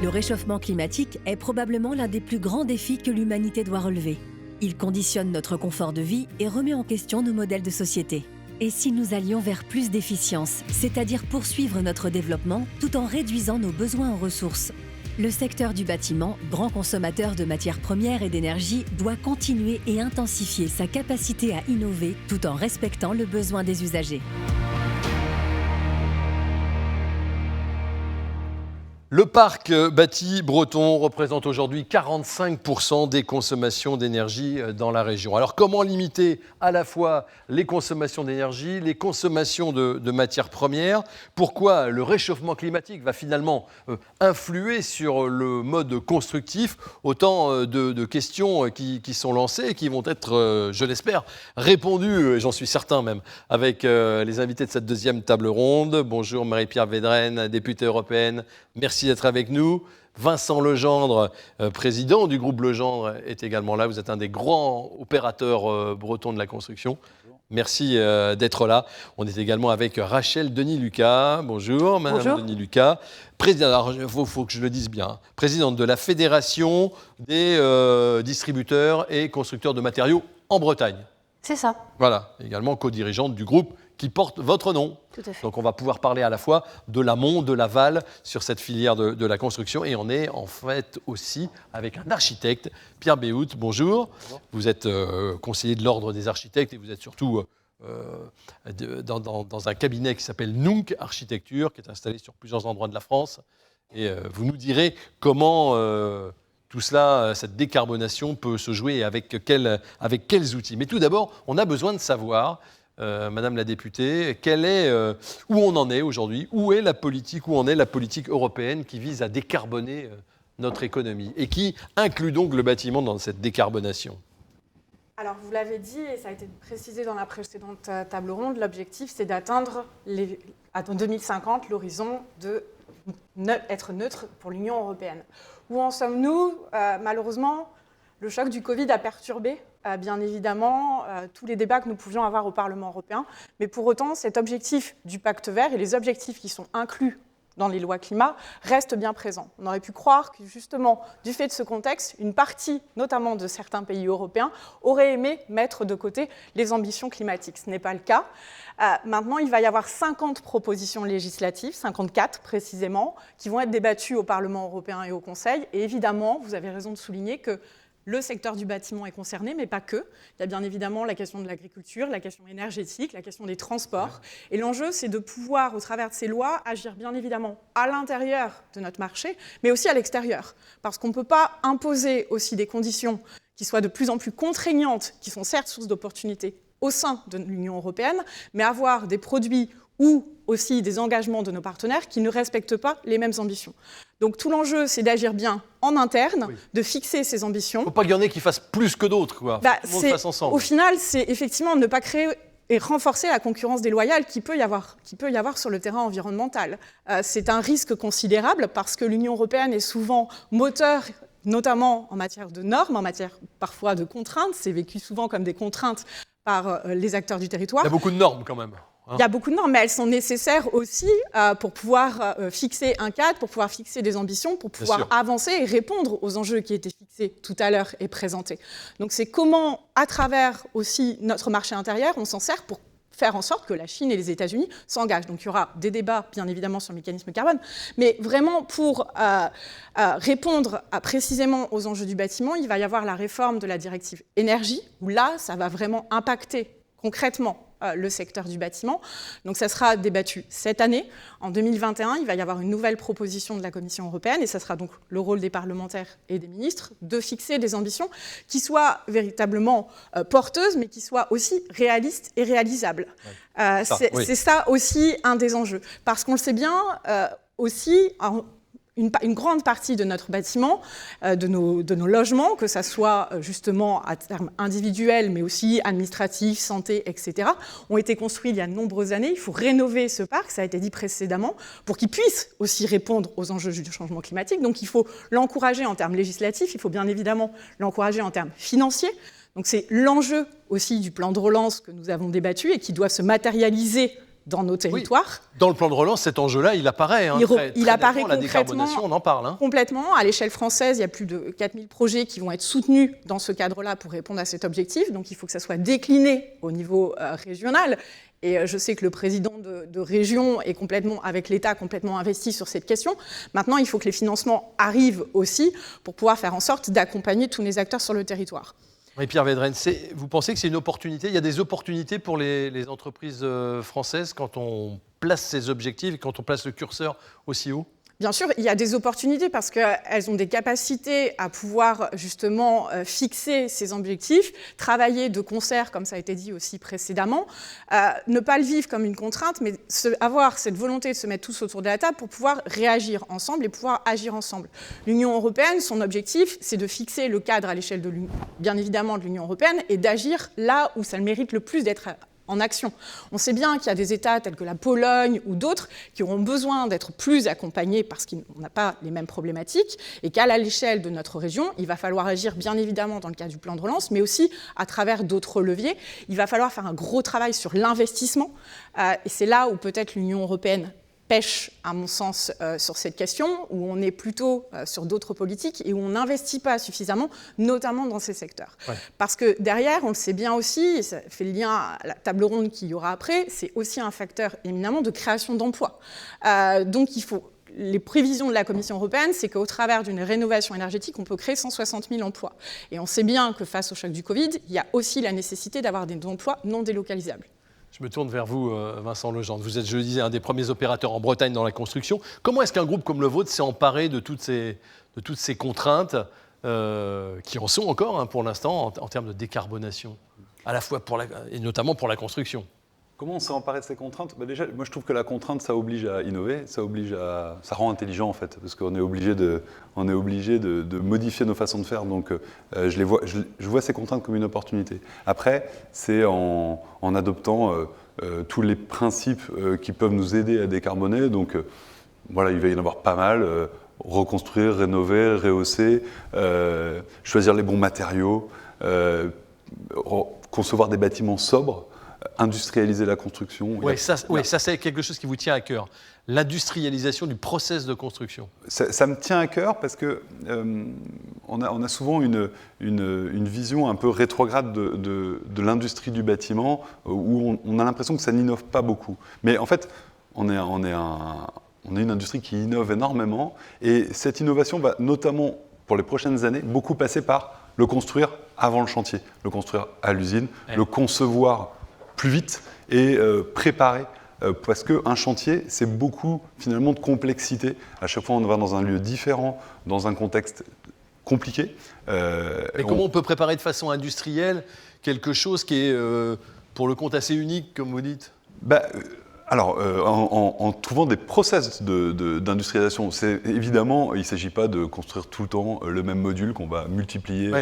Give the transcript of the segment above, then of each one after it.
Le réchauffement climatique est probablement l'un des plus grands défis que l'humanité doit relever. Il conditionne notre confort de vie et remet en question nos modèles de société. Et si nous allions vers plus d'efficience, c'est-à-dire poursuivre notre développement tout en réduisant nos besoins en ressources? Le secteur du bâtiment, grand consommateur de matières premières et d'énergie, doit continuer et intensifier sa capacité à innover tout en respectant le besoin des usagers. Le parc bâti breton représente aujourd'hui 45% des consommations d'énergie dans la région. Alors comment limiter à la fois les consommations d'énergie, les consommations de matières premières? Pourquoi le réchauffement climatique va finalement influer sur le mode constructif? Autant de questions qui sont lancées et qui vont être, je l'espère, répondues, j'en suis certain même, avec les invités de cette deuxième table ronde. Bonjour Marie-Pierre Védrenne, députée européenne. Merci d'être avec nous. Vincent Legendre, président du groupe Legendre, est également là. Vous êtes un des grands opérateurs bretons de la construction. Merci d'être là. On est également avec Rachel Denis-Lucas. Bonjour, Madame Bonjour. Denis-Lucas. Alors, il faut que je le dise bien. Présidente de la Fédération des distributeurs et constructeurs de matériaux en Bretagne. C'est ça. Voilà, également co-dirigeante du groupe qui porte votre nom. Tout à fait. Donc on va pouvoir parler à la fois de l'amont, de l'aval sur cette filière de la construction. Et on est en fait aussi avec un architecte, Pierre Béhout. Bonjour. Bonjour. Vous êtes conseiller de l'Ordre des architectes et vous êtes surtout dans un cabinet qui s'appelle Nunc Architecture, qui est installé sur plusieurs endroits de la France. Et vous nous direz comment tout cela, cette décarbonation peut se jouer et avec quels outils. Mais tout d'abord, on a besoin de savoir, Madame la députée, où on en est aujourd'hui, où en est la politique européenne qui vise à décarboner notre économie et qui inclut donc le bâtiment dans cette décarbonation. Alors, vous l'avez dit, et ça a été précisé dans la précédente table ronde, l'objectif, c'est d'atteindre à 2050 l'horizon de être neutre pour l'Union européenne. Où en sommes-nous ? Malheureusement, le choc du Covid a perturbé, bien évidemment, tous les débats que nous pouvions avoir au Parlement européen. Mais pour autant, cet objectif du pacte vert et les objectifs qui sont inclus dans les lois climat restent bien présents. On aurait pu croire que, justement, du fait de ce contexte, une partie, notamment de certains pays européens, aurait aimé mettre de côté les ambitions climatiques. Ce n'est pas le cas. Maintenant, il va y avoir 50 propositions législatives, 54 précisément, qui vont être débattues au Parlement européen et au Conseil. Et évidemment, vous avez raison de souligner que le secteur du bâtiment est concerné, mais pas que. Il y a bien évidemment la question de l'agriculture, la question énergétique, la question des transports. Et l'enjeu, c'est de pouvoir, au travers de ces lois, agir bien évidemment à l'intérieur de notre marché, mais aussi à l'extérieur. Parce qu'on ne peut pas imposer aussi des conditions qui soient de plus en plus contraignantes, qui sont certes source d'opportunités au sein de l'Union européenne, mais avoir des produits ou aussi des engagements de nos partenaires qui ne respectent pas les mêmes ambitions. Donc tout l'enjeu, c'est d'agir bien en interne, de fixer ces ambitions. Il ne faut pas qu'il y en ait qui fassent plus que d'autres, quoi. Tout le monde fasse ensemble. Au final, c'est effectivement ne pas créer et renforcer la concurrence déloyale qu'il peut y avoir sur le terrain environnemental. C'est un risque considérable parce que l'Union européenne est souvent moteur, notamment en matière de normes, en matière parfois de contraintes. C'est vécu souvent comme des contraintes par les acteurs du territoire. Il y a beaucoup de normes quand même. Il y a beaucoup de normes, mais elles sont nécessaires aussi pour pouvoir fixer un cadre, pour pouvoir fixer des ambitions, pour pouvoir avancer et répondre aux enjeux qui étaient fixés tout à l'heure et présentés. Donc c'est comment, à travers aussi notre marché intérieur, on s'en sert pour faire en sorte que la Chine et les États-Unis s'engagent. Donc il y aura des débats, bien évidemment, sur le mécanisme carbone, mais vraiment pour répondre précisément aux enjeux du bâtiment, il va y avoir la réforme de la directive énergie, où là, ça va vraiment impacter concrètement le secteur du bâtiment. Donc ça sera débattu cette année. En 2021, il va y avoir une nouvelle proposition de la Commission européenne et ça sera donc le rôle des parlementaires et des ministres de fixer des ambitions qui soient véritablement porteuses, mais qui soient aussi réalistes et réalisables. C'est ça aussi un des enjeux. Parce qu'on le sait bien, aussi, une grande partie de notre bâtiment, de nos logements, que ça soit justement à terme individuel, mais aussi administratif, santé, etc., ont été construits il y a de nombreuses années. Il faut rénover ce parc, ça a été dit précédemment, pour qu'il puisse aussi répondre aux enjeux du changement climatique. Donc il faut l'encourager en termes législatifs, il faut bien évidemment l'encourager en termes financiers. Donc c'est l'enjeu aussi du plan de relance que nous avons débattu et qui doit se matérialiser dans nos territoires. Oui. Dans le plan de relance, cet enjeu-là, il apparaît. Il apparaît la décarbonation, on en parle. Complètement. À l'échelle française, il y a plus de 4000 projets qui vont être soutenus dans ce cadre-là pour répondre à cet objectif. Donc il faut que ça soit décliné au niveau régional. Et je sais que le président de région est avec l'État complètement investi sur cette question. Maintenant, il faut que les financements arrivent aussi pour pouvoir faire en sorte d'accompagner tous les acteurs sur le territoire. Oui, Pierre Védrenne, vous pensez que c'est une opportunité ? Il y a des opportunités pour les entreprises françaises quand on place ces objectifs et quand on place le curseur aussi haut ? Bien sûr, il y a des opportunités parce qu'elles ont des capacités à pouvoir justement fixer ces objectifs, travailler de concert, comme ça a été dit aussi précédemment, ne pas le vivre comme une contrainte, mais avoir cette volonté de se mettre tous autour de la table pour pouvoir réagir ensemble et pouvoir agir ensemble. L'Union européenne, son objectif, c'est de fixer le cadre à l'échelle bien évidemment de l'Union européenne et d'agir là où ça le mérite le plus d'être en action. On sait bien qu'il y a des États tels que la Pologne ou d'autres qui auront besoin d'être plus accompagnés parce qu'on n'a pas les mêmes problématiques et qu'à l'échelle de notre région, il va falloir agir bien évidemment dans le cadre du plan de relance, mais aussi à travers d'autres leviers. Il va falloir faire un gros travail sur l'investissement et c'est là où peut-être l'Union européenne pêche, à mon sens, sur cette question, où on est plutôt sur d'autres politiques et où on n'investit pas suffisamment, notamment dans ces secteurs. Ouais. Parce que derrière, on le sait bien aussi, et ça fait le lien à la table ronde qu'il y aura après, c'est aussi un facteur éminemment de création d'emplois. Donc les prévisions de la Commission européenne, c'est qu'au travers d'une rénovation énergétique, on peut créer 160 000 emplois. Et on sait bien que face au choc du Covid, il y a aussi la nécessité d'avoir des emplois non délocalisables. Je me tourne vers vous, Vincent Legendre. Vous êtes, je le disais, un des premiers opérateurs en Bretagne dans la construction. Comment est-ce qu'un groupe comme le vôtre s'est emparé de toutes ces contraintes qui en sont encore pour l'instant en termes de décarbonation, à la fois et notamment pour la construction ? Comment on s'est emparé de ces contraintes ? Déjà, moi je trouve que la contrainte, ça oblige à innover, ça rend intelligent en fait, parce qu'on est obligé de modifier nos façons de faire. Donc je vois ces contraintes comme une opportunité. Après, c'est en adoptant tous les principes qui peuvent nous aider à décarboner. Donc voilà, il va y en avoir pas mal. Reconstruire, rénover, rehausser, choisir les bons matériaux, concevoir des bâtiments sobres. Industrialiser la construction. Oui, ça c'est quelque chose qui vous tient à cœur. L'industrialisation du process de construction. Ça me tient à cœur parce que on a souvent une vision un peu rétrograde de l'industrie du bâtiment où on a l'impression que ça n'innove pas beaucoup. Mais en fait, on est une industrie qui innove énormément et cette innovation va notamment pour les prochaines années beaucoup passer par le construire avant le chantier, le construire à l'usine, le concevoir plus vite et préparer. Parce qu'un chantier, c'est beaucoup finalement de complexité. À chaque fois, on va dans un lieu différent, dans un contexte compliqué. Mais comment on peut préparer de façon industrielle quelque chose qui est, pour le compte, assez unique, comme vous dites ? Alors, en trouvant des process d'industrialisation, évidemment, il ne s'agit pas de construire tout le temps le même module qu'on va multiplier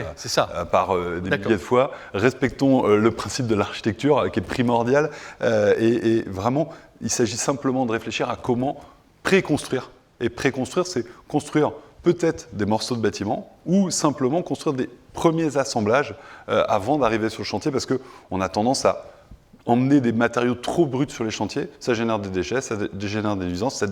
par des milliers de fois. Respectons le principe de l'architecture qui est primordial et vraiment, il s'agit simplement de réfléchir à comment préconstruire. Et préconstruire, c'est construire peut-être des morceaux de bâtiment ou simplement construire des premiers assemblages avant d'arriver sur le chantier parce qu'on a tendance à emmener des matériaux trop bruts sur les chantiers, ça génère des déchets, ça génère des nuisances, ça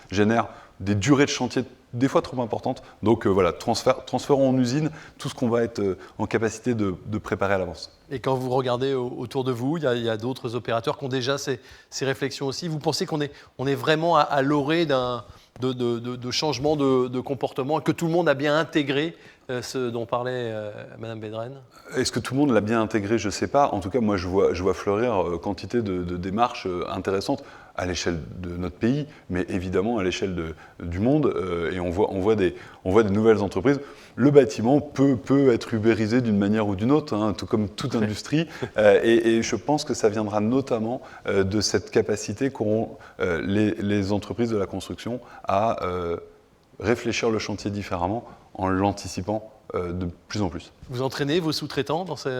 génère des durées de chantier des fois trop importantes. Donc transférons en usine tout ce qu'on va être en capacité de préparer à l'avance. Et quand vous regardez autour de vous, il y a d'autres opérateurs qui ont déjà ces réflexions aussi. Vous pensez qu'on est vraiment à l'orée de changement de comportement, que tout le monde a bien intégré ce dont parlait Mme Védrenne ? Est-ce que tout le monde l'a bien intégré ? Je ne sais pas. En tout cas, moi, je vois fleurir quantité de démarches intéressantes à l'échelle de notre pays, mais évidemment à l'échelle du monde. Et on voit des nouvelles entreprises. Le bâtiment peut être ubérisé d'une manière ou d'une autre, tout comme toute industrie. Et je pense que ça viendra notamment de cette capacité qu'auront les entreprises de la construction à réfléchir le chantier différemment en l'anticipant de plus en plus. Vous entraînez vos sous-traitants dans cette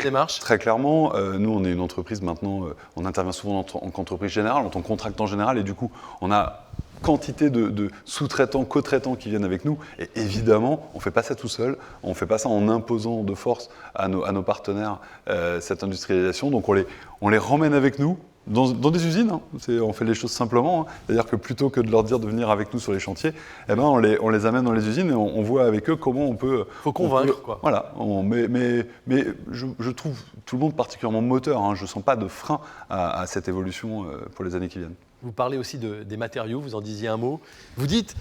démarche ? Très clairement. Nous, on est une entreprise maintenant, on intervient souvent en tant qu'entreprise générale, en tant que contractant général, et du coup, on a quantité de sous-traitants, co-traitants qui viennent avec nous. Et évidemment, on ne fait pas ça tout seul, on ne fait pas ça en imposant de force à nos partenaires cette industrialisation. Donc on les ramène avec nous dans des usines, hein. On fait les choses simplement. Hein. C'est-à-dire que plutôt que de leur dire de venir avec nous sur les chantiers, eh ben on les amène dans les usines et on voit avec eux comment on peut... Faut convaincre, quoi. Voilà. Mais je trouve tout le monde particulièrement moteur. Hein. Je ne sens pas de frein à cette évolution pour les années qui viennent. Vous parlez aussi des matériaux, vous en disiez un mot. Vous dites,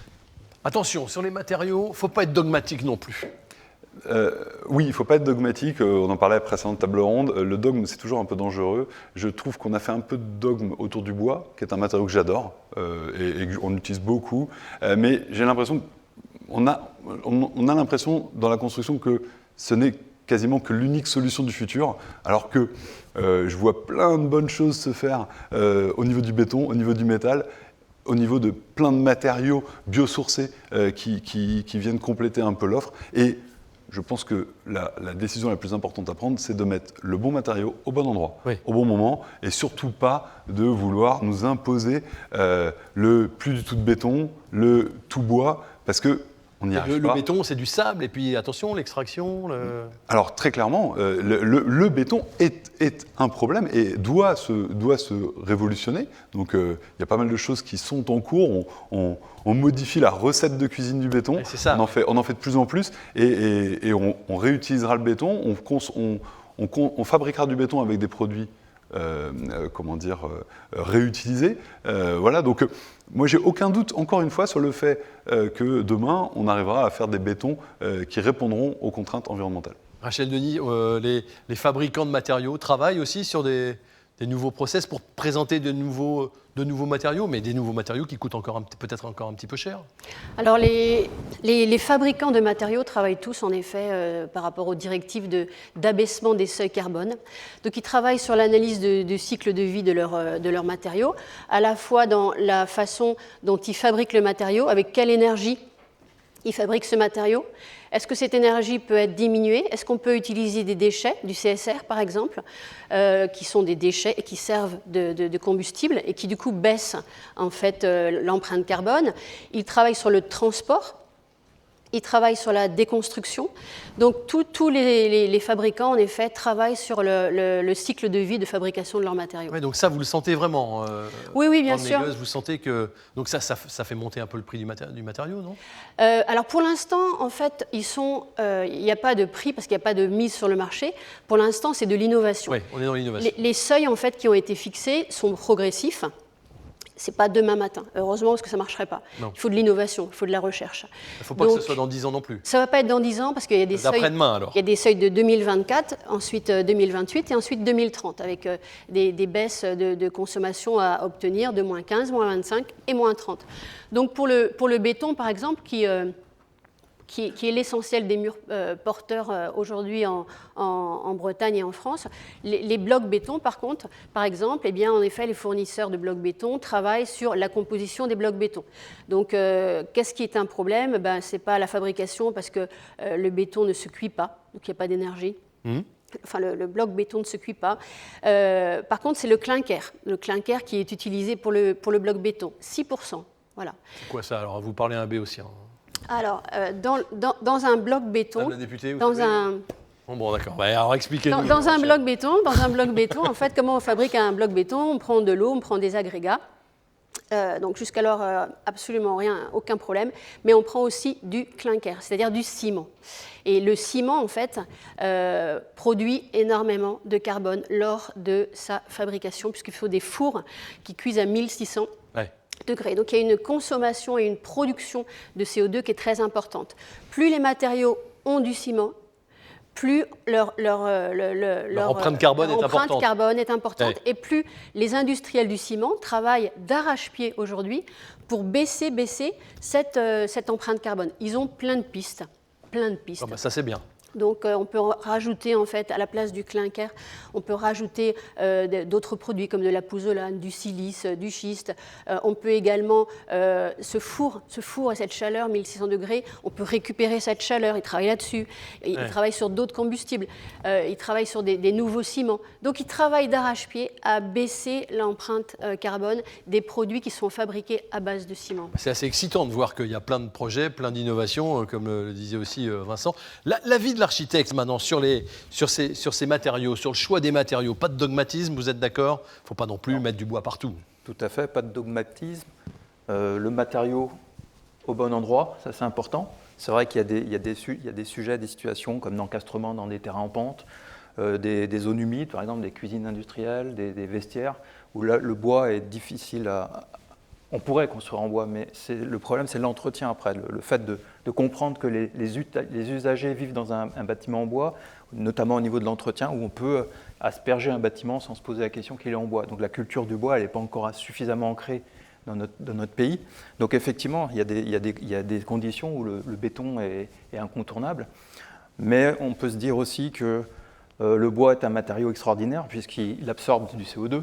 attention, sur les matériaux, il ne faut pas être dogmatique non plus. Oui, il ne faut pas être dogmatique. On en parlait à la précédente table ronde. Le dogme, c'est toujours un peu dangereux. Je trouve qu'on a fait un peu de dogme autour du bois, qui est un matériau que j'adore et qu'on utilise beaucoup. Mais j'ai l'impression qu'on a l'impression dans la construction que ce n'est quasiment que l'unique solution du futur, alors que je vois plein de bonnes choses se faire au niveau du béton, au niveau du métal, au niveau de plein de matériaux biosourcés qui viennent compléter un peu l'offre. Et je pense que la décision la plus importante à prendre, c'est de mettre le bon matériau au bon endroit, au bon moment, et surtout pas de vouloir nous imposer le plus du tout de béton, le tout bois, parce que on n'y arrive pas. Le béton, c'est du sable, et puis attention, l'extraction... Alors très clairement, le béton est un problème et doit se révolutionner. Donc il y a pas mal de choses qui sont en cours. On modifie la recette de cuisine du béton. C'est ça. On en fait de plus en plus et on réutilisera le béton. On fabriquera du béton avec des produits réutilisés. Voilà, donc moi j'ai aucun doute, encore une fois, sur le fait que demain, on arrivera à faire des bétons qui répondront aux contraintes environnementales. Rachel Denis, les fabricants de matériaux travaillent aussi sur des nouveaux process pour présenter de nouveaux matériaux, mais des nouveaux matériaux qui coûtent peut-être encore un petit peu cher. Alors les fabricants de matériaux travaillent tous en effet par rapport aux directives d'abaissement des seuils carbone. Donc ils travaillent sur l'analyse du cycle de vie de leurs matériaux, à la fois dans la façon dont ils fabriquent le matériau, avec quelle énergie ils fabriquent ce matériau. Est-ce que cette énergie peut être diminuée? Est-ce qu'on peut utiliser des déchets, du CSR par exemple, qui sont des déchets qui servent de combustible et qui du coup baissent en fait l'empreinte carbone? Ils travaillent sur le transport. Ils travaillent sur la déconstruction. Donc, tous les fabricants, en effet, travaillent sur le cycle de vie de fabrication de leurs matériaux. Ouais, donc ça, vous le sentez vraiment Oui, bien sûr. Négoce, vous sentez que... Donc ça fait monter un peu le prix du matériau, non? Alors, pour l'instant, en fait, il n'y a pas de prix parce qu'il n'y a pas de mise sur le marché. Pour l'instant, c'est de l'innovation. Oui, on est dans l'innovation. Les seuils, en fait, qui ont été fixés sont progressifs. Ce n'est pas demain matin, heureusement, parce que ça ne marcherait pas. Non. Il faut de l'innovation, il faut de la recherche. Il ne faut pas que ce soit dans 10 ans non plus. Ça ne va pas être dans 10 ans, parce qu'il y a des seuils. D'après-demain, alors. Il y a des seuils de 2024, ensuite 2028 et ensuite 2030, avec des baisses de consommation à obtenir de moins 15, moins 25 et moins 30. Donc pour le béton, par exemple, qui est l'essentiel des murs porteurs aujourd'hui en Bretagne et en France. Les blocs béton, par contre, par exemple, eh bien, en effet, les fournisseurs de blocs béton travaillent sur la composition des blocs béton. Donc, qu'est-ce qui est un problème? Ce n'est pas la fabrication, parce que le béton ne se cuit pas, donc il n'y a pas d'énergie. Enfin, le bloc béton ne se cuit pas. Par contre, c'est le clinker qui est utilisé pour le bloc béton, 6%. Voilà. C'est quoi ça? Alors, vous parlez un B aussi. Hein. Alors, dans un bloc béton, Madame la députée, bon, d'accord. Alors, expliquez-nous. Dans un bloc béton, en fait, comment on fabrique un bloc béton? On prend de l'eau, on prend des agrégats. Donc jusqu'alors, absolument rien, aucun problème. Mais on prend aussi du clinker, c'est-à-dire du ciment. Et le ciment, en fait, produit énormément de carbone lors de sa fabrication, puisqu'il faut des fours qui cuisent à 1600 degrés. Donc il y a une consommation et une production de CO2 qui est très importante. Plus les matériaux ont du ciment, plus leur empreinte carbone est importante. Et plus les industriels du ciment travaillent d'arrache-pied aujourd'hui pour baisser cette empreinte carbone. Ils ont plein de pistes. Ça c'est bien. Donc on peut rajouter en fait à la place du clinker, on peut rajouter d'autres produits comme de la pouzzolane, du silice, du schiste. On peut également ce four et cette chaleur 1600 degrés, on peut récupérer cette chaleur. Ils travaillent là-dessus. Ils travaillent sur d'autres combustibles. Ils travaillent sur des nouveaux ciments. Donc ils travaillent d'arrache-pied à baisser l'empreinte carbone des produits qui sont fabriqués à base de ciment. C'est assez excitant de voir qu'il y a plein de projets, plein d'innovations, comme le disait aussi Vincent. La vie de l'architecte maintenant sur ces matériaux, sur le choix des matériaux. Pas de dogmatisme, vous êtes d'accord? Il ne faut pas non plus mettre du bois partout. Tout à fait, pas de dogmatisme. Le matériau au bon endroit, ça c'est important. C'est vrai qu'il y a des sujets, des situations comme l'encastrement dans des terrains en pente, des zones humides, par exemple des cuisines industrielles, des vestiaires, où là, le bois est difficile à... On pourrait construire en bois, mais le problème, c'est l'entretien après, le fait de comprendre que les usagers vivent dans un bâtiment en bois, notamment au niveau de l'entretien, où on peut asperger un bâtiment sans se poser la question qu'il est en bois. Donc la culture du bois, elle n'est pas encore suffisamment ancrée dans notre pays. Donc effectivement, il y a des conditions où le béton est incontournable, mais on peut se dire aussi que le bois est un matériau extraordinaire puisqu'il absorbe du CO2.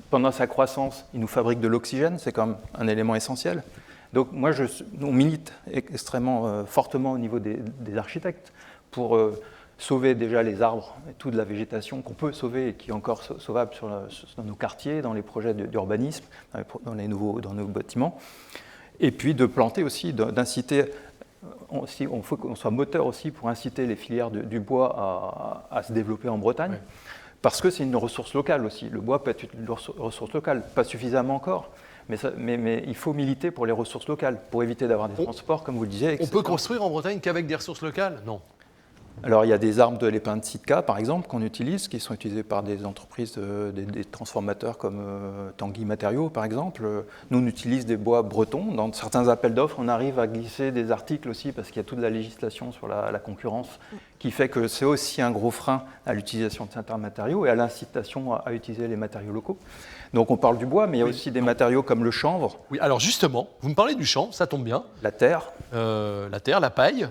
Pendant sa croissance, il nous fabrique de l'oxygène, c'est quand même un élément essentiel. Donc moi, on milite extrêmement fortement au niveau des architectes pour sauver déjà les arbres et toute la végétation qu'on peut sauver et qui est encore sauvable dans nos quartiers, dans les projets d'urbanisme, dans nos bâtiments. Et puis de planter aussi, d'inciter... Il faut qu'on soit moteur aussi pour inciter les filières du bois à se développer en Bretagne. Oui. Parce que c'est une ressource locale aussi. Le bois peut être une ressource locale, pas suffisamment encore, mais il faut militer pour les ressources locales, pour éviter d'avoir des transports, comme vous le disiez. On peut construire en Bretagne qu'avec des ressources locales? Non. Alors il y a des arbres de l'épin de Sitka, par exemple, qu'on utilise, qui sont utilisés par des entreprises, des transformateurs comme Tanguy Matériaux, par exemple. Nous, on utilise des bois bretons. Dans certains appels d'offres, on arrive à glisser des articles aussi, parce qu'il y a toute la législation sur la concurrence, qui fait que c'est aussi un gros frein à l'utilisation de certains matériaux et à l'incitation à utiliser les matériaux locaux. Donc on parle du bois, mais il y a aussi des matériaux comme le chanvre. Oui, alors justement, vous me parlez du chanvre, ça tombe bien. La terre. La paille.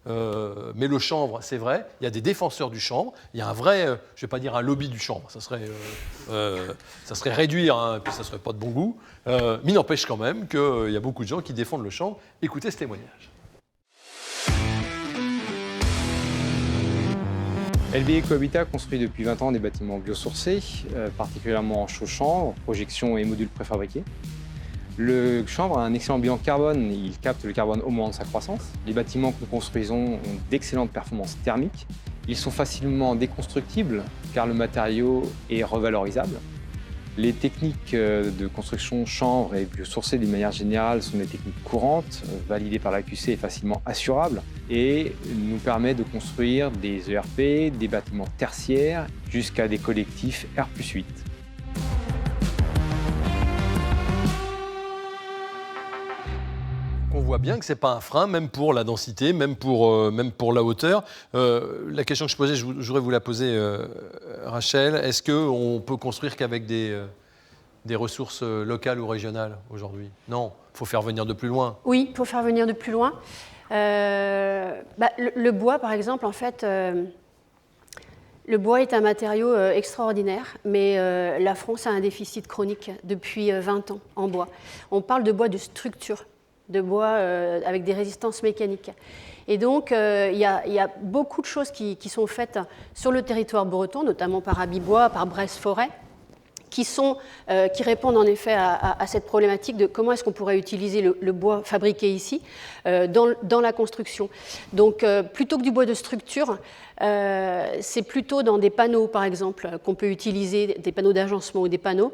Mais le chanvre, c'est vrai, il y a des défenseurs du chanvre, il y a un vrai, je ne vais pas dire un lobby du chanvre, ça serait réduire, hein, puis ça ne serait pas de bon goût, mais il n'empêche quand même qu'il y a beaucoup de gens qui défendent le chanvre. Écoutez ce témoignage. LB Ecohabitat construit depuis 20 ans des bâtiments biosourcés, particulièrement en chaux chanvre, projection et modules préfabriqués. Le chanvre a un excellent bilan carbone, il capte le carbone au moment de sa croissance. Les bâtiments que nous construisons ont d'excellentes performances thermiques. Ils sont facilement déconstructibles car le matériau est revalorisable. Les techniques de construction chanvre et biosourcées d'une manière générale sont des techniques courantes, validées par l'AQC et facilement assurables, et nous permettent de construire des ERP, des bâtiments tertiaires, jusqu'à des collectifs R+8. On voit bien que ce n'est pas un frein, même pour la densité, même pour la hauteur. La question que je posais, je voudrais vous la poser, Rachel. Est-ce qu'on peut construire qu'avec des ressources locales ou régionales aujourd'hui? Non, il faut faire venir de plus loin. Oui, il faut faire venir de plus loin. Le bois, par exemple, en fait, le bois est un matériau extraordinaire, mais la France a un déficit chronique depuis 20 ans en bois. On parle de bois de structure, de bois avec des résistances mécaniques. Et donc, il y a beaucoup de choses qui sont faites sur le territoire breton, notamment par Abibois, par Bresse-Forêt, qui répondent en effet à cette problématique de comment est-ce qu'on pourrait utiliser le bois fabriqué ici dans la construction. Donc, plutôt que du bois de structure, c'est plutôt dans des panneaux, par exemple, qu'on peut utiliser, des panneaux d'agencement ou des panneaux,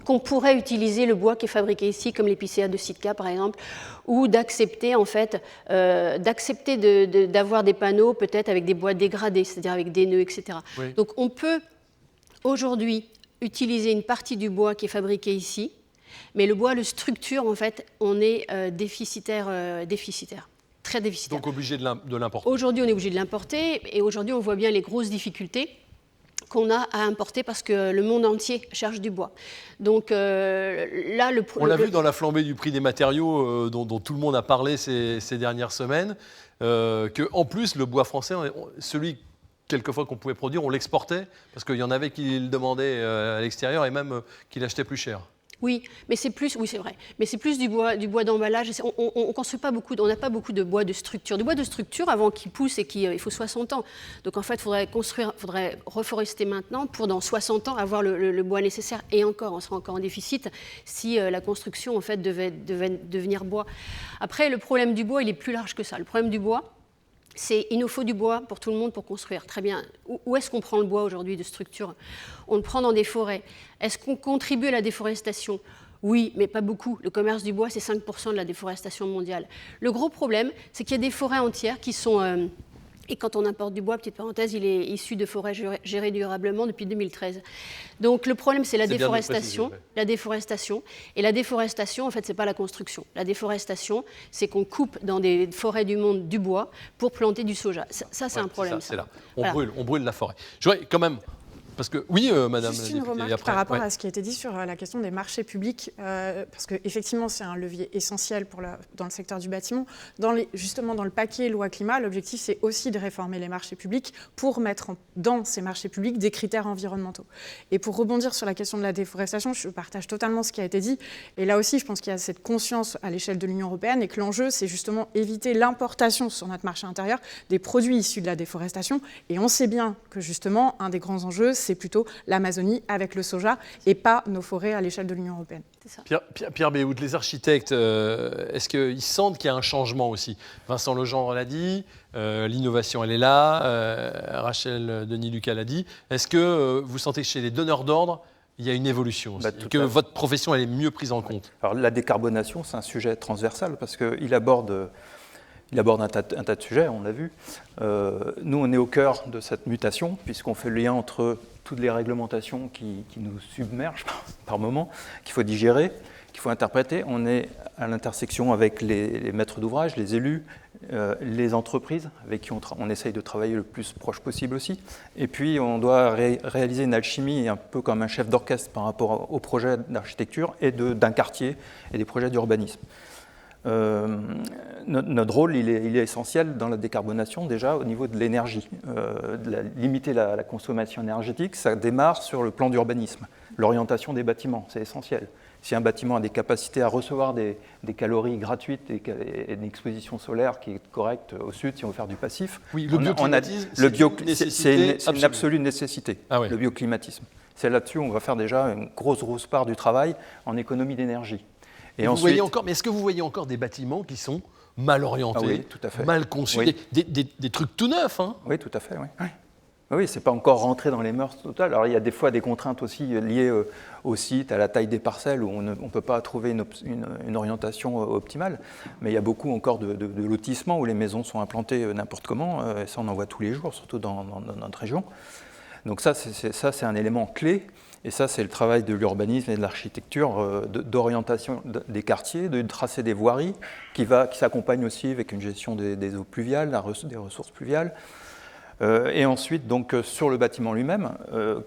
qu'on pourrait utiliser le bois qui est fabriqué ici, comme l'épicéa de Sitka par exemple, ou d'accepter en fait, d'avoir des panneaux peut-être avec des bois dégradés, c'est-à-dire avec des nœuds, etc. Oui. Donc on peut aujourd'hui utiliser une partie du bois qui est fabriqué ici, mais le bois, le structure, en fait, on est déficitaire, très déficitaire. Donc obligé de l'importer. Aujourd'hui, on est obligé de l'importer, et aujourd'hui, on voit bien les grosses difficultés qu'on a à importer parce que le monde entier cherche du bois. Donc là, on l'a vu dans la flambée du prix des matériaux dont tout le monde a parlé ces dernières semaines, qu'en plus, le bois français, celui quelquefois qu'on pouvait produire, on l'exportait parce qu'il y en avait qui le demandaient à l'extérieur et même qui l'achetaient plus cher. Oui, mais c'est plus, oui c'est vrai, mais c'est plus du bois d'emballage. On construit pas beaucoup, on n'a pas beaucoup de bois de structure. Du bois de structure, avant qu'il pousse et il faut 60 ans. Donc en fait, il faudrait reforester maintenant pour dans 60 ans avoir le bois nécessaire. Et encore, on sera encore en déficit si la construction en fait devait devenir bois. Après, le problème du bois, il est plus large que ça. Le problème du bois, il nous faut du bois pour tout le monde pour construire. Très bien. Où est-ce qu'on prend le bois aujourd'hui de structure? On le prend dans des forêts. Est-ce qu'on contribue à la déforestation? Oui, mais pas beaucoup. Le commerce du bois, c'est 5% de la déforestation mondiale. Le gros problème, c'est qu'il y a des forêts entières qui sont... et quand on importe du bois, petite parenthèse, il est issu de forêts gérées durablement depuis 2013. Donc le problème, c'est la déforestation. La déforestation. Et la déforestation, en fait, ce n'est pas la construction. La déforestation, c'est qu'on coupe dans des forêts du monde du bois pour planter du soja. Ça c'est un problème. C'est là. On brûle la forêt. Je voudrais quand même... Parce que, oui, madame. Juste une remarque par rapport à ce qui a été dit sur la question des marchés publics, parce qu'effectivement, c'est un levier essentiel dans le secteur du bâtiment. Justement, dans le paquet loi climat, l'objectif, c'est aussi de réformer les marchés publics pour mettre dans ces marchés publics des critères environnementaux. Et pour rebondir sur la question de la déforestation, je partage totalement ce qui a été dit. Et là aussi, je pense qu'il y a cette conscience à l'échelle de l'Union européenne et que l'enjeu, c'est justement éviter l'importation sur notre marché intérieur des produits issus de la déforestation. Et on sait bien que justement, un des grands enjeux, c'est plutôt l'Amazonie avec le soja et pas nos forêts à l'échelle de l'Union européenne. Pierre Béhout, les architectes, est-ce qu'ils sentent qu'il y a un changement aussi? Vincent Legendre l'a dit, l'innovation elle est là, Rachel Denis-Lucas l'a dit. Est-ce que vous sentez que chez les donneurs d'ordre, il y a une évolution aussi, et que votre profession elle est mieux prise en compte? Alors la décarbonation, c'est un sujet transversal parce qu'il aborde un tas de sujets, on l'a vu. Nous, on est au cœur de cette mutation, puisqu'on fait le lien entre toutes les réglementations qui nous submergent par moment, qu'il faut digérer, qu'il faut interpréter. On est à l'intersection avec les maîtres d'ouvrage, les élus, les entreprises, avec qui on essaye de travailler le plus proche possible aussi. Et puis, on doit réaliser une alchimie un peu comme un chef d'orchestre par rapport au projet d'architecture et d'un quartier et des projets d'urbanisme. Notre rôle, il est essentiel dans la décarbonation, déjà au niveau de l'énergie. Limiter la consommation énergétique, ça démarre sur le plan d'urbanisme. L'orientation des bâtiments, c'est essentiel. Si un bâtiment a des capacités à recevoir des calories gratuites et une exposition solaire qui est correcte au sud, si on veut faire du passif, oui, le bioclimatisme, c'est une absolue nécessité, ah oui. Le bioclimatisme. C'est là-dessus on va faire déjà une grosse part du travail en économie d'énergie. Mais est-ce que vous voyez encore des bâtiments qui sont mal orientés, oui, tout à fait. mal conçus, oui. des trucs tout neufs, hein? Oui, tout à fait, oui. Oui, c'est pas encore rentré dans les mœurs totales. Alors il y a des fois des contraintes aussi liées au site, à la taille des parcelles, où on ne peut pas trouver une orientation optimale. Mais il y a beaucoup encore de lotissements où les maisons sont implantées n'importe comment. Et ça, on en voit tous les jours, surtout dans notre région. Donc ça, c'est un élément clé. Et ça, c'est le travail de l'urbanisme et de l'architecture, d'orientation des quartiers, de tracer des voiries, qui s'accompagne aussi avec une gestion des eaux pluviales, des ressources pluviales. Et ensuite, donc, sur le bâtiment lui-même,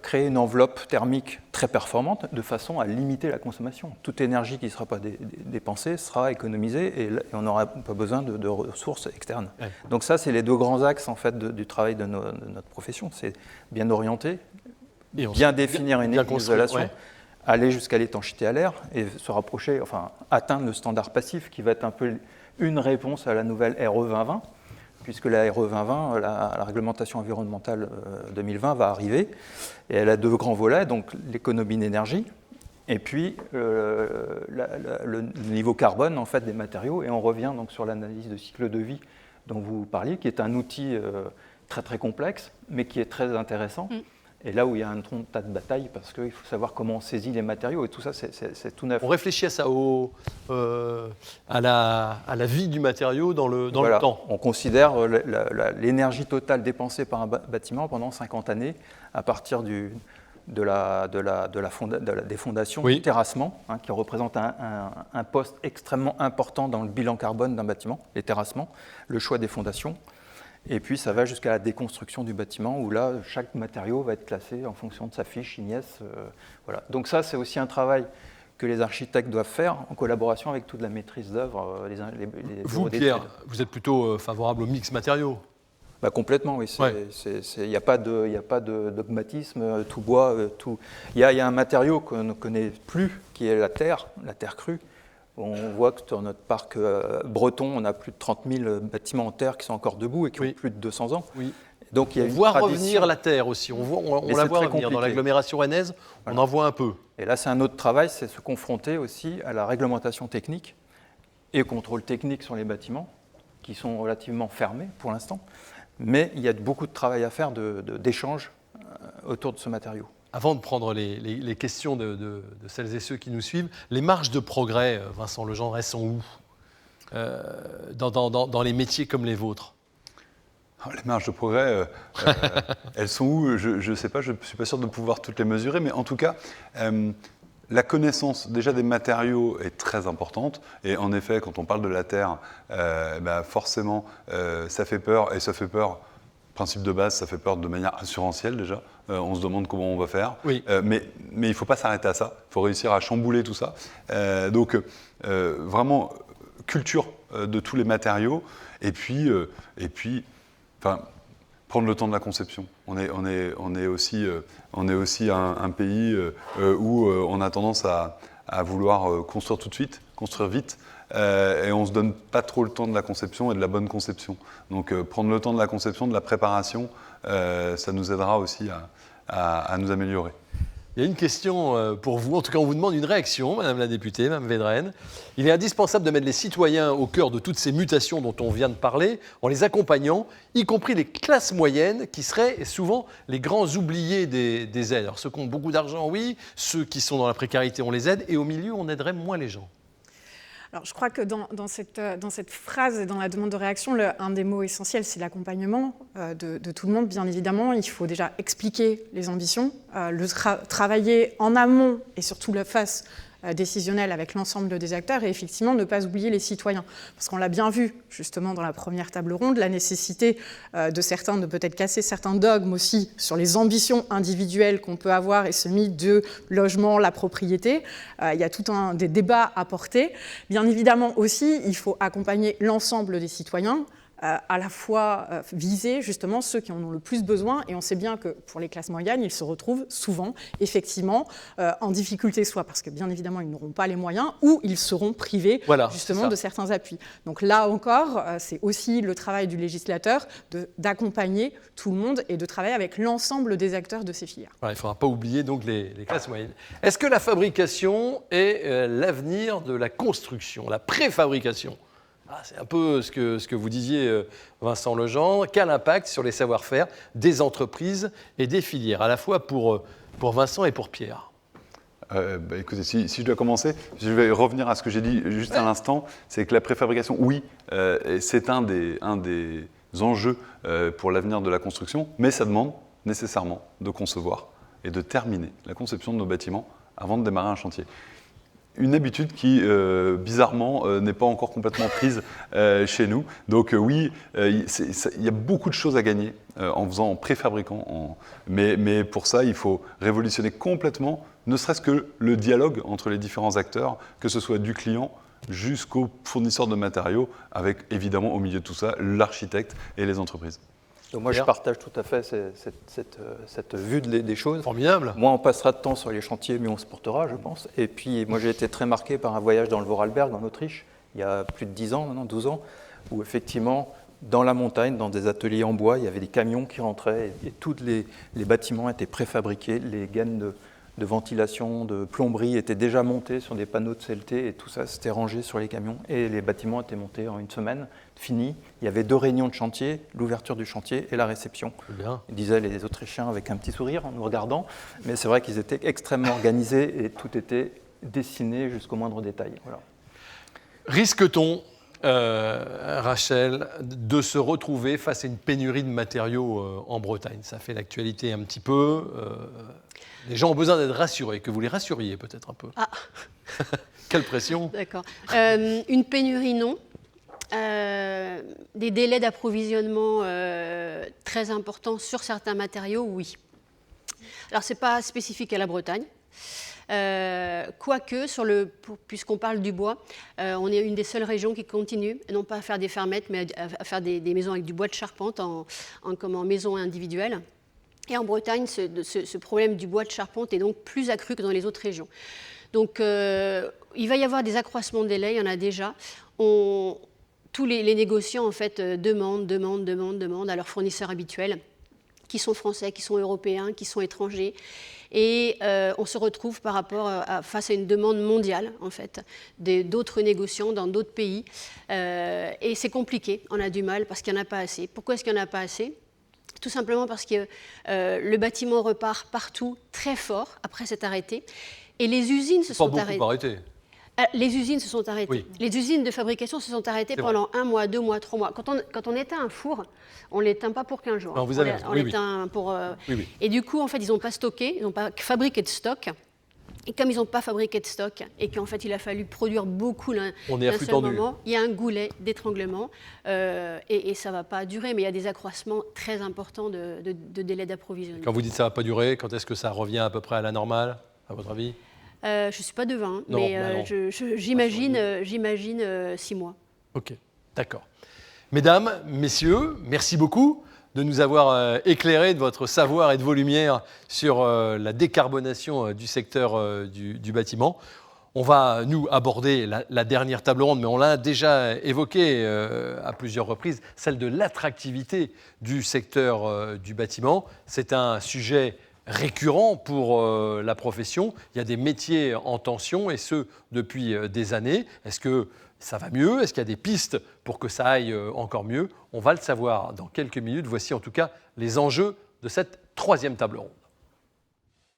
créer une enveloppe thermique très performante de façon à limiter la consommation. Toute énergie qui ne sera pas dépensée sera économisée et on n'aura pas besoin de ressources externes. Ouais. Donc ça, c'est les deux grands axes en fait, du travail de notre profession. C'est bien orienter, bien définir une isolation, ouais. Aller jusqu'à l'étanchéité à l'air et se rapprocher, atteindre le standard passif qui va être un peu une réponse à la nouvelle RE 2020, puisque la RE 2020, la réglementation environnementale 2020 va arriver, et elle a deux grands volets, donc l'économie d'énergie, et puis le niveau carbone en fait, des matériaux, et on revient donc sur l'analyse de cycle de vie dont vous parliez, qui est un outil très très complexe, mais qui est très intéressant. Et là où il y a un tas de bataille, parce qu'il faut savoir comment on saisit les matériaux, et tout ça, c'est tout neuf. On réfléchit à ça, à la vie du matériau dans le temps. On considère l'énergie totale dépensée par un bâtiment pendant 50 années, à partir des fondations, oui. Du terrassement, qui représente un poste extrêmement important dans le bilan carbone d'un bâtiment, les terrassements, le choix des fondations. Et puis ça va jusqu'à la déconstruction du bâtiment où là, chaque matériau va être classé en fonction de sa fiche INES. Voilà. Donc ça, c'est aussi un travail que les architectes doivent faire en collaboration avec toute la maîtrise d'œuvre. Vous, Pierre, vous êtes plutôt favorable au mix matériaux? Complètement, oui. Il n'y a pas de dogmatisme, tout bois, tout. Il y a un matériau qu'on ne connaît plus, qui est la terre crue. On voit que dans notre parc breton, on a plus de 30 000 bâtiments en terre qui sont encore debout et qui ont plus de 200 ans. Oui. Donc, il y a on voit revenir la terre aussi, on la voit revenir. Compliqué. Dans l'agglomération rennaise, on en voit un peu. Et là, c'est un autre travail, c'est se confronter aussi à la réglementation technique et au contrôle technique sur les bâtiments qui sont relativement fermés pour l'instant, mais il y a beaucoup de travail à faire d'échange autour de ce matériau. Avant de prendre les questions de celles et ceux qui nous suivent, les marges de progrès, Vincent Legendre, elles sont où dans les métiers comme les vôtres? Les marges de progrès, elles sont où? Je ne sais pas, je ne suis pas sûr de pouvoir toutes les mesurer, mais en tout cas, la connaissance déjà des matériaux est très importante. Et en effet, quand on parle de la Terre, forcément, ça fait peur, et ça fait peur, principe de base, ça fait peur de manière assurantielle déjà. On se demande comment on va faire. Oui. Mais il ne faut pas s'arrêter à ça, il faut réussir à chambouler tout ça. Donc, vraiment, culture de tous les matériaux, et puis prendre le temps de la conception. On est aussi un pays où on a tendance à vouloir construire tout de suite, construire vite, et on ne se donne pas trop le temps de la conception et de la bonne conception. Donc prendre le temps de la conception, de la préparation, ça nous aidera aussi à nous améliorer. Il y a une question pour vous, en tout cas on vous demande une réaction, Madame la députée, Madame Védrenne. Il est indispensable de mettre les citoyens au cœur de toutes ces mutations dont on vient de parler, en les accompagnant, y compris les classes moyennes, qui seraient souvent les grands oubliés des aides. Alors ceux qui ont beaucoup d'argent, oui, ceux qui sont dans la précarité, on les aide, et au milieu, on aiderait moins les gens. Alors, je crois que dans cette phrase et dans la demande de réaction, un des mots essentiels, c'est l'accompagnement de tout le monde, bien évidemment. Il faut déjà expliquer les ambitions, travailler en amont et surtout la phase décisionnelle avec l'ensemble des acteurs et effectivement ne pas oublier les citoyens. Parce qu'on l'a bien vu justement dans la première table ronde, la nécessité de certains de peut-être casser certains dogmes aussi sur les ambitions individuelles qu'on peut avoir et ce mythe de logement, la propriété. Il y a tout des débats à porter. Bien évidemment aussi, il faut accompagner l'ensemble des citoyens, à la fois viser justement ceux qui en ont le plus besoin. Et on sait bien que pour les classes moyennes, ils se retrouvent souvent, effectivement, en difficulté, soit parce que bien évidemment, ils n'auront pas les moyens, ou ils seront privés justement de certains appuis. Donc là encore, c'est aussi le travail du législateur d'accompagner tout le monde et de travailler avec l'ensemble des acteurs de ces filières. Voilà, il ne faudra pas oublier donc les classes moyennes. Est-ce que la fabrication est l'avenir de la construction, la préfabrication ? C'est un peu ce que vous disiez, Vincent Legendre. Quel impact sur les savoir-faire des entreprises et des filières, à la fois pour Vincent et pour Pierre? Écoutez, si je dois commencer, je vais revenir à ce que j'ai dit juste à l'instant, c'est que la préfabrication, oui, c'est un des enjeux pour l'avenir de la construction, mais ça demande nécessairement de concevoir et de terminer la conception de nos bâtiments avant de démarrer un chantier. Une habitude qui, bizarrement, n'est pas encore complètement prise chez nous. Donc oui, il y a beaucoup de choses à gagner en préfabriquant. Mais pour ça, il faut révolutionner complètement, ne serait-ce que le dialogue entre les différents acteurs, que ce soit du client jusqu'au fournisseur de matériaux, avec évidemment au milieu de tout ça, l'architecte et les entreprises. Donc moi, je partage tout à fait cette vue des choses. Formidable. Moins on passera de temps sur les chantiers, mieux on se portera, je pense. Et puis, moi, j'ai été très marqué par un voyage dans le Vorarlberg, en Autriche, il y a plus de 10 ans, maintenant 12 ans, où effectivement, dans la montagne, dans des ateliers en bois, il y avait des camions qui rentraient et tous les bâtiments étaient préfabriqués, les gaines de ventilation, de plomberie étaient déjà montées sur des panneaux de CLT et tout ça, c'était rangé sur les camions. Et les bâtiments étaient montés en une semaine, finis. Il y avait 2 réunions de chantier, l'ouverture du chantier et la réception. Bien. Disaient les Autrichiens avec un petit sourire en nous regardant. Mais c'est vrai qu'ils étaient extrêmement organisés et tout était dessiné jusqu'au moindre détail. Voilà. Risque-t-on, Rachel, de se retrouver face à une pénurie de matériaux en Bretagne? Ça fait l'actualité un petit peu. Les gens ont besoin d'être rassurés, que vous les rassuriez peut-être un peu. Ah. Quelle pression. D'accord. Une pénurie, non. Des délais d'approvisionnement très importants sur certains matériaux, oui. Alors, ce n'est pas spécifique à la Bretagne. Quoique, puisqu'on parle du bois, on est une des seules régions qui continue, non pas à faire des fermettes, mais à faire des maisons avec du bois de charpente en maison individuelle. Et en Bretagne, ce problème du bois de charpente est donc plus accru que dans les autres régions. Donc, il va y avoir des accroissements de délais, il y en a déjà. Tous les négociants, en fait, demandent à leurs fournisseurs habituels qui sont français, qui sont européens, qui sont étrangers. Et on se retrouve face à une demande mondiale, en fait, d'autres négociants dans d'autres pays. Et c'est compliqué, on a du mal parce qu'il n'y en a pas assez. Pourquoi est-ce qu'il n'y en a pas assez ? Tout simplement parce que le bâtiment repart partout très fort après s'être arrêté. Et les usines se sont arrêtées. Les usines se sont arrêtées. Oui. Les usines de fabrication se sont arrêtées pendant 1 mois, 2 mois, 3 mois. Quand on éteint un four, on ne l'éteint pas pour 15 jours. Non, on l'éteint pour... Et du coup, en fait, ils n'ont pas stocké, ils n'ont pas fabriqué de stock. Et comme ils n'ont pas fabriqué de stock et qu'en fait, il a fallu produire beaucoup d'un seul moment, il y a un goulet d'étranglement et ça ne va pas durer, mais il y a des accroissements très importants de délai d'approvisionnement. Quand vous dites que ça ne va pas durer, quand est-ce que ça revient à peu près à la normale, à votre avis ? Je ne suis pas devin, mais j'imagine 6 mois. Ok, d'accord. Mesdames, messieurs, merci beaucoup de nous avoir éclairé de votre savoir et de vos lumières sur la décarbonation du secteur du bâtiment. On va, nous, aborder la dernière table ronde, mais on l'a déjà évoqué à plusieurs reprises, celle de l'attractivité du secteur du bâtiment. C'est un sujet récurrent pour la profession. Il y a des métiers en tension, et ce, depuis des années. Est-ce que ça va mieux ? Est-ce qu'il y a des pistes pour que ça aille encore mieux ? On va le savoir dans quelques minutes. Voici en tout cas les enjeux de cette troisième table ronde.